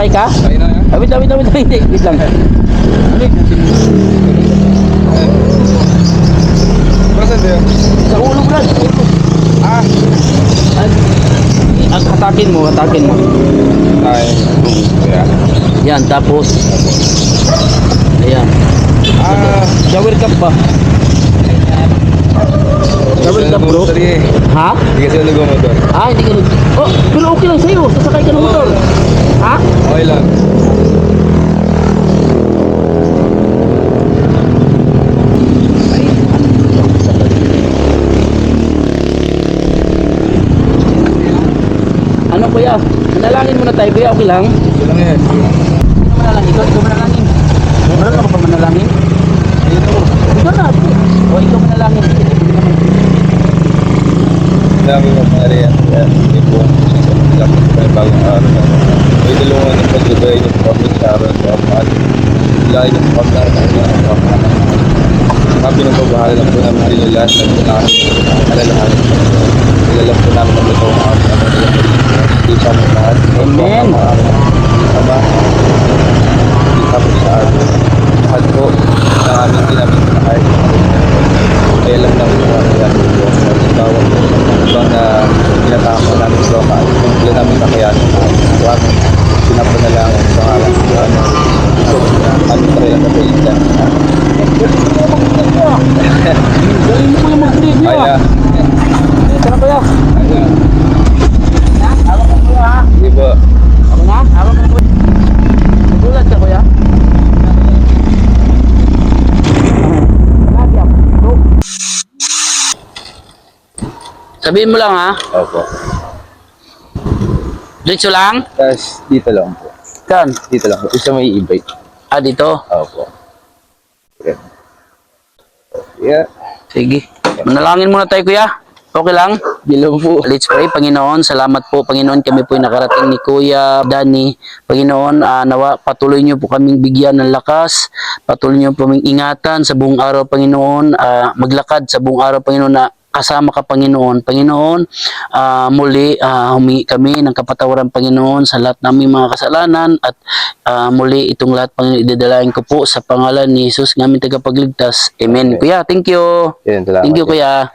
Sakay ka? Sakay na yan. Ah, wait lang. Hindi. Wait lang. Saan ba yan? Sa ulo, Brad. Sa ulo. Ah! Hatakin mo. Ay. Kaya. Yan, tapos. Ayan. Ah! Shower cap ba? Shower cap, bro. Sorry eh. Ha? Hindi kasi ako nag-motor. Ah, hindi ka nag... Oh, pero okay lang sa'yo. Sasakay ka ng motor. Ha? Okay lang. Ano kuya? Manalangin muna tayo kuya. Okay lang? Ito lang yan. Manalangin. Ikaw manalangin. Meron ka pa manalangin? Ito. Ikaw na. O, ikaw manalangin. Dami mo pare yan. Yan. Ito. Lang may bagong araw na. May dalawang ng paglagay ng public araw sa apat. Lahat ng pagkakas ng apat. Kami ng pagbahala lang po namin rin yung lahat ng tunahan. Alalahan. Ilalam po namin ang ito ang apat. Hindi sa mga lahat. Amen. Ama. Hindi sa po sa atin. Lahat po na aming ginamit na kahit kaya lang namin mga kaya po. Bawat po ibang na pinatama namin sa mga kung wala namin kakayanin. Huwag pinapanalangin sa ngalan ng Diyos. Aming kailang kapilitan. Galing mo kuya mag-trade niyo. Kaya, Ito na kuya. ayun. Hawak mo kuya ha. Di ba? Ako na? Hawak mo kuya. Nagulat ka kuya. Sabihin mo lang ha. Opo. Diretso lang? Tapos dito lang po. Saan? Dito lang po. Isa may e-bike. Ah, dito? Opo. Yan. Yeah. Sige. Manalangin muna tayo kuya. Okay lang? Bilang po. Let's pray. Panginoon, salamat po. Panginoon, kami po nakarating ni Kuya Danny. Panginoon, nawa patuloy niyo po kaming bigyan ng lakas. Patuloy niyo po kaming ingatan sa buong araw, Panginoon. Maglakad sa buong araw, Panginoon, na kasama ka, Panginoon. Panginoon, muli humingi kami ng kapatawaran, Panginoon, sa lahat naming mga kasalanan at muli itong lahat, Panginoon, idadalain ko po sa pangalan ni Jesus, ng aming tagapagligtas. Amen. Okay. Kuya, thank you. Yan, salamat. Thank you, Kuya.